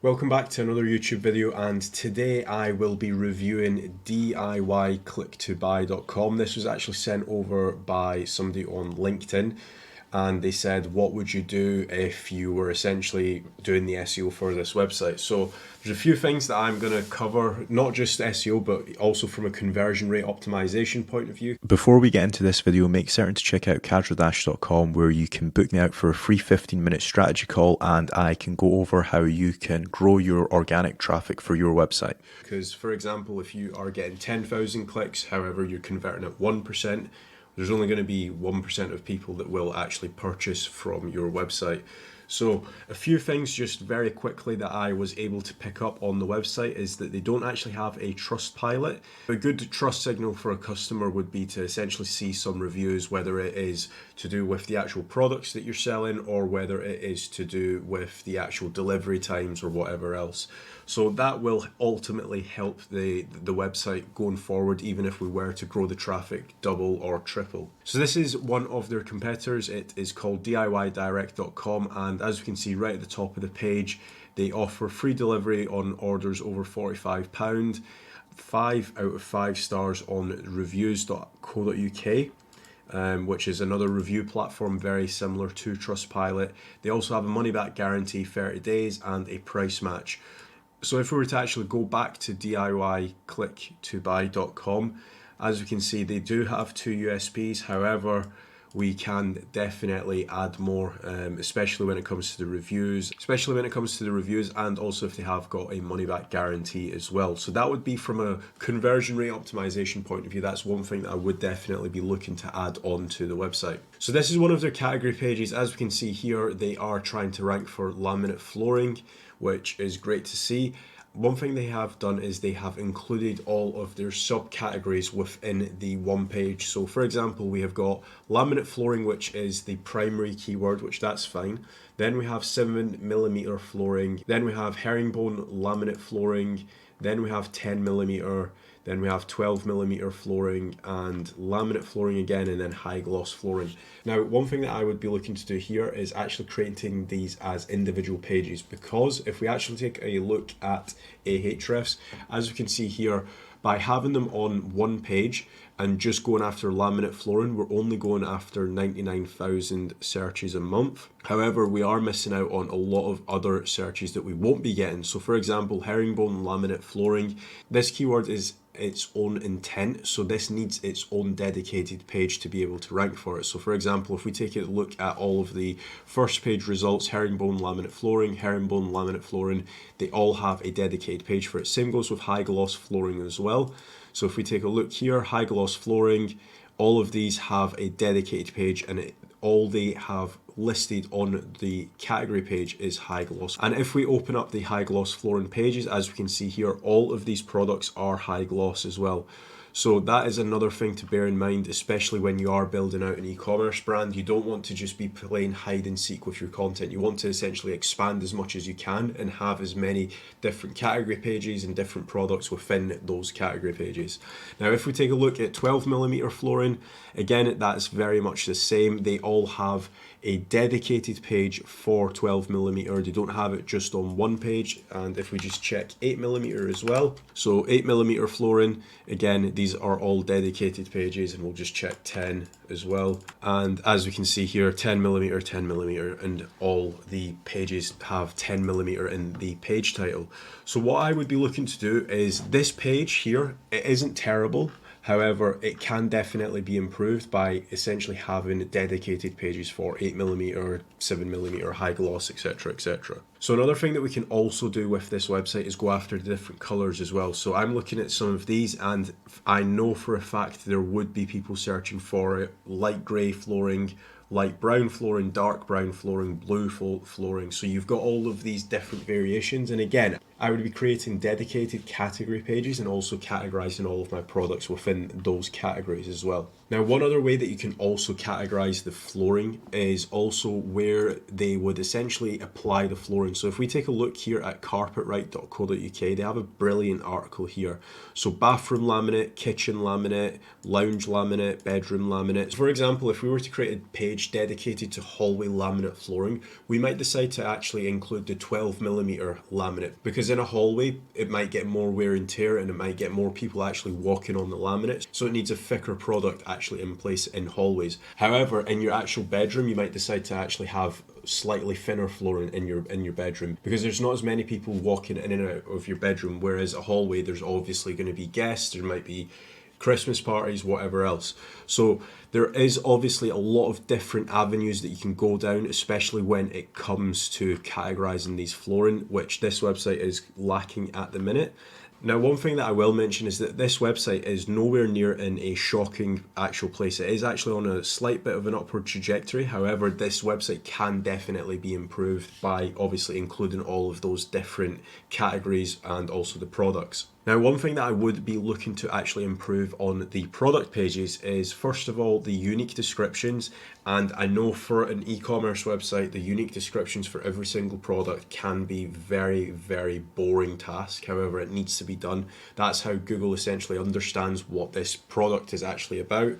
Welcome back to another YouTube video, and today I will be reviewing DIYclicktobuy.com. This was actually sent over by somebody on LinkedIn, and they said, what would you do if you were essentially doing the SEO for this website? So there's a few things that I'm going to cover, not just SEO, but also from a conversion rate optimization point of view. Before we get into this video, make certain to check out casualdash.com, where you can book me out for a free 15-minute strategy call, and I can go over how you can grow your organic traffic for your website. Because, for example, if you are getting 10,000 clicks, however, you're converting at 1%, there's only going to be 1% of people that will actually purchase from your website. So a few things just very quickly that I was able to pick up on the website is that they don't actually have a trust pilot. A good trust signal for a customer would be to essentially see some reviews, whether it is to do with the actual products that you're selling or whether it is to do with the actual delivery times or whatever else. So that will ultimately help the website going forward, even if we were to grow the traffic double or triple. So this is one of their competitors. It is called DIYdirect.com, and as you can see right at the top of the page, they offer free delivery on orders over £45, 5 out of 5 stars on reviews.co.uk. Which is another review platform very similar to Trustpilot. They also have a money back guarantee, 30 days, and a price match. So if we were to actually go back to DIYclicktobuy.com, as we can see, they do have 2 USPs. However, we can definitely add more, especially when it comes to the reviews, and also if they have got a money back guarantee as well. So that would be from a conversion rate optimization point of view. That's one thing that I would definitely be looking to add on to the website. So this is one of their category pages. As we can see here, they are trying to rank for laminate flooring, which is great to see. One thing they have done is they have included all of their subcategories within the one page. So for example, we have got laminate flooring, which is the primary keyword, which that's fine. Then we have 7mm flooring. Then we have herringbone laminate flooring. Then we have 10mm. Then we have 12mm flooring and laminate flooring again, and then high gloss flooring. Now, one thing that I would be looking to do here is actually creating these as individual pages, because if we actually take a look at Ahrefs, as you can see here, by having them on one page and just going after laminate flooring, we're only going after 99,000 searches a month. However, we are missing out on a lot of other searches that we won't be getting. So for example, herringbone laminate flooring, this keyword is its own intent, so this needs its own dedicated page to be able to rank for it. So for example, if we take a look at all of the first page results, herringbone laminate flooring, they all have a dedicated page for it. Same goes with high gloss flooring as well. So if we take a look here, high gloss flooring, all of these have a dedicated page, and all they have listed on the category page is high gloss. And if we open up the high gloss flooring pages, as we can see here, all of these products are high gloss as well. So that is another thing to bear in mind, especially when you are building out an e-commerce brand. You don't want to just be playing hide and seek with your content. You want to essentially expand as much as you can and have as many different category pages and different products within those category pages. Now, if we take a look at 12mm flooring, again, that's very much the same. They all have a dedicated page for 12mm. They don't have it just on one page. And if we just check 8mm as well, so 8mm flooring, again, these are all dedicated pages, and we'll just check 10 as well. And as we can see here, 10mm, and all the pages have 10mm in the page title. So what I would be looking to do is this page here, it isn't terrible. However, it can definitely be improved by essentially having dedicated pages for 8mm, 7mm, high gloss, etc, etc. So another thing that we can also do with this website is go after the different colors as well. So I'm looking at some of these, and I know for a fact there would be people searching for it: light grey flooring, light brown flooring, dark brown flooring, blue flooring. So you've got all of these different variations, and again, I would be creating dedicated category pages and also categorizing all of my products within those categories as well. Now, one other way that you can also categorize the flooring is also where they would essentially apply the flooring. So if we take a look here at carpetright.co.uk, they have a brilliant article here. So bathroom laminate, kitchen laminate, lounge laminate, bedroom laminate. For example, if we were to create a page page dedicated to hallway laminate flooring, we might decide to actually include the 12mm laminate, because in a hallway it might get more wear and tear and it might get more people actually walking on the laminate, so it needs a thicker product actually in place in hallways. However, in your actual bedroom, you might decide to actually have slightly thinner flooring in your bedroom, because there's not as many people walking in and out of your bedroom, whereas a hallway, there's obviously going to be guests, there might be Christmas parties, whatever else. So there is obviously a lot of different avenues that you can go down, especially when it comes to categorizing these flooring, which this website is lacking at the minute. Now, one thing that I will mention is that this website is nowhere near in a shocking actual place. It is actually on a slight bit of an upward trajectory. However, this website can definitely be improved by obviously including all of those different categories and also the products. Now, one thing that I would be looking to actually improve on the product pages is, first of all, the unique descriptions. And I know for an e-commerce website, the unique descriptions for every single product can be very, very boring task. However, it needs to be done. That's how Google essentially understands what this product is actually about.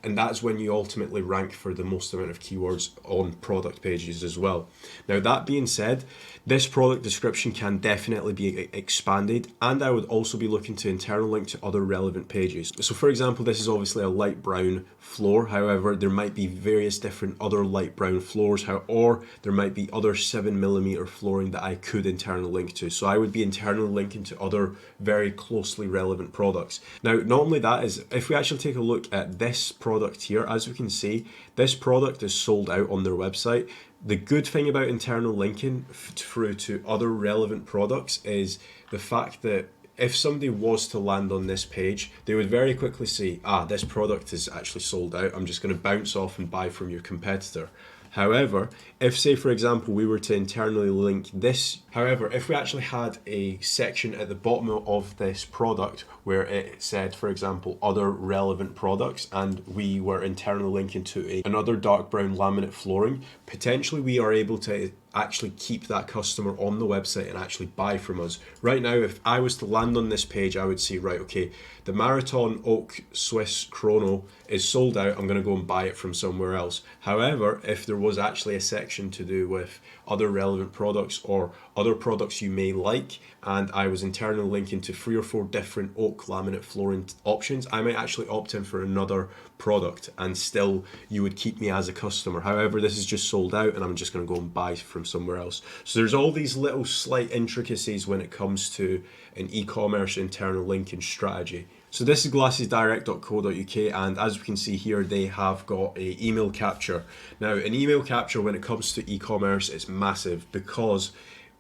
And that's when you ultimately rank for the most amount of keywords on product pages as well. Now, that being said, this product description can definitely be expanded, and I would also be looking to internal link to other relevant pages. So for example, this is obviously a light brown floor. However, there might be various different other light brown floors, or there might be other 7mm flooring that I could internal link to. So I would be internal linking to other very closely relevant products. Now, not only that, is if we actually take a look at this product here, as we can see, this product is sold out on their website. The good thing about internal linking through to other relevant products is the fact that if somebody was to land on this page, they would very quickly see, this product is actually sold out. I'm just going to bounce off and buy from your competitor. However, if say for example we were to internally link this, if we actually had a section at the bottom of this product where it said, for example, other relevant products, and we were internally linking to another dark brown laminate flooring, potentially we are able to actually keep that customer on the website and actually buy from us. Right now, if I was to land on this page, I would see, right, okay, the Marathon Oak Swiss Chrono is sold out. I'm going to go and buy it from somewhere else. However, if there was actually a section to do with other relevant products or other products you may like, and I was internally linking to 3 or 4 different oak laminate flooring options, I might actually opt in for another product and still you would keep me as a customer. However, this is just sold out and I'm just going to go and buy from somewhere else. So there's all these little slight intricacies when it comes to an e-commerce internal linking strategy. So this is glassesdirect.co.uk, and as we can see here, they have got a email capture. Now, an email capture when it comes to e-commerce is massive, because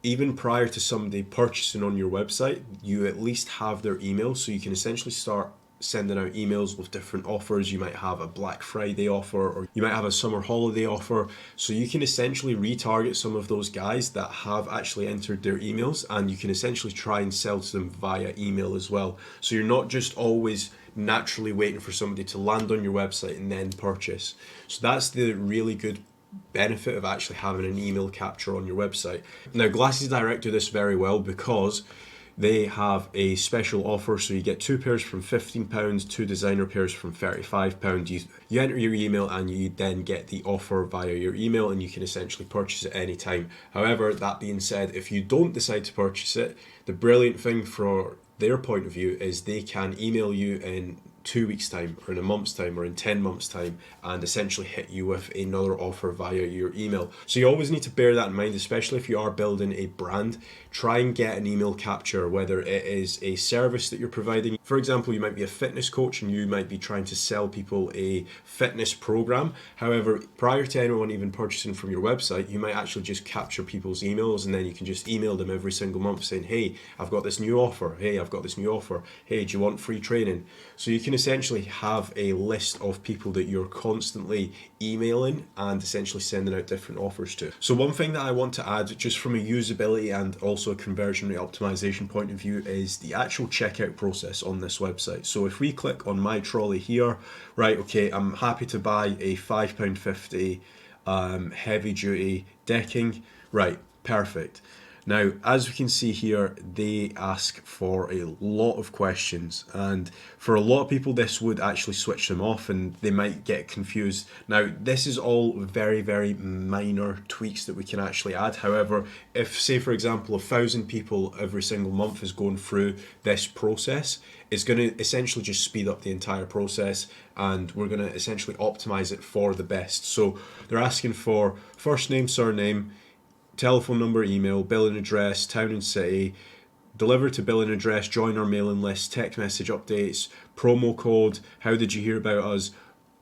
even prior to somebody purchasing on your website, you at least have their email, so you can essentially start sending out emails with different offers. You might have a Black Friday offer, or you might have a summer holiday offer. So you can essentially retarget some of those guys that have actually entered their emails, and you can essentially try and sell to them via email as well. So you're not just always naturally waiting for somebody to land on your website and then purchase. So that's the really good benefit of actually having an email capture on your website. Now, Glasses Direct do this very well because they have a special offer, so you get 2 pairs from £15, 2 designer pairs from £35. You enter your email and you then get the offer via your email, and you can essentially purchase it anytime. However, that being said, if you don't decide to purchase it, the brilliant thing for their point of view is they can email you in 2 weeks time, or in a month's time, or in 10 months time, and essentially hit you with another offer via your email. So you always need to bear that in mind, especially if you are building a brand. Try and get an email capture, whether it is a service that you're providing. For example, you might be a fitness coach and you might be trying to sell people a fitness program. However, prior to anyone even purchasing from your website, you might actually just capture people's emails, and then you can just email them every single month saying, hey, I've got this new offer. Hey, I've got this new offer. Hey, do you want free training? So you can essentially have a list of people that you're constantly emailing and essentially sending out different offers to. So one thing that I want to add, just from a usability and also a conversion rate optimization point of view, is the actual checkout process on this website. So if we click on my trolley here, right, okay, I'm happy to buy a £5.50 heavy duty decking, right, perfect. Now, as we can see here, they ask for a lot of questions, and for a lot of people, this would actually switch them off and they might get confused. Now, this is all very, very minor tweaks that we can actually add. However, if, say, for example, 1,000 people every single month is going through this process, it's going to essentially just speed up the entire process, and we're going to essentially optimize it for the best. So they're asking for first name, surname, telephone number, email, billing address, town and city, deliver to billing address, join our mailing list, text message updates, promo code, how did you hear about us,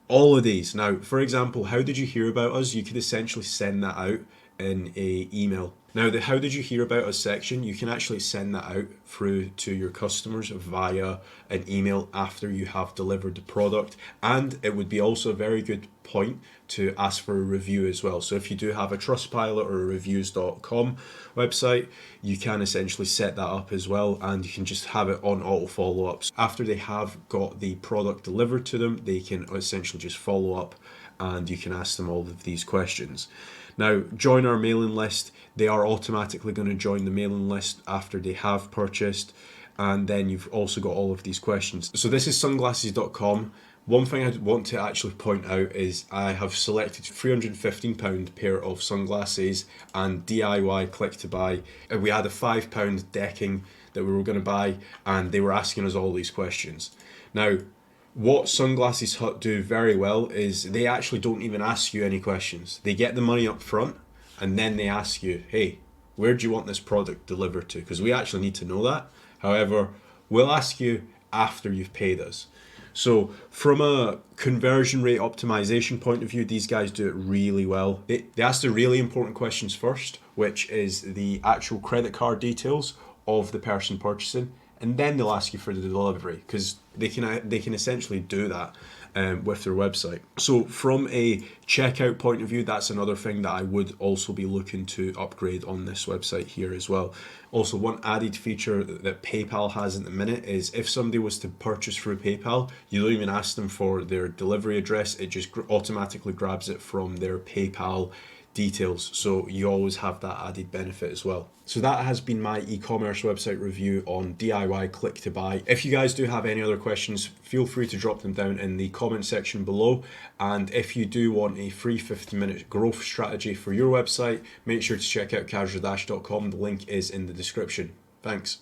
all of these. Now, for example, how did you hear about us? You could essentially send that out in a email. Now, the how did you hear about us section, you can actually send that out through to your customers via an email after you have delivered the product. And it would be also a very good point to ask for a review as well. So if you do have a Trustpilot or a reviews.com website, you can essentially set that up as well, and you can just have it on auto follow-ups. After they have got the product delivered to them, they can essentially just follow up and you can ask them all of these questions. Now, join our mailing list. They are automatically going to join the mailing list after they have purchased. And then you've also got all of these questions. So this is sunglasses.com. One thing I want to actually point out is I have selected £315 pair of sunglasses and DIY click to buy. We had a £5 decking that we were going to buy, and they were asking us all these questions. Now, what Sunglasses Hut do very well is they actually don't even ask you any questions. They get the money up front and then they ask you, hey, where do you want this product delivered to? Because we actually need to know that. However, we'll ask you after you've paid us. So from a conversion rate optimization point of view, these guys do it really well. They ask the really important questions first, which is the actual credit card details of the person purchasing, and then they'll ask you for the delivery, because they can essentially do that with their website. So from a checkout point of view, that's another thing that I would also be looking to upgrade on this website here as well. Also, one added feature that PayPal has at the minute is if somebody was to purchase through PayPal, you don't even ask them for their delivery address, it just automatically grabs it from their PayPal details, so you always have that added benefit as well. So that has been my e-commerce website review on DIY click to buy. If you guys do have any other questions, feel free to drop them down in the comment section below, and if you do want a free 15-minute growth strategy for your website, make sure to check out casualdash.com. The link is in the description. Thanks.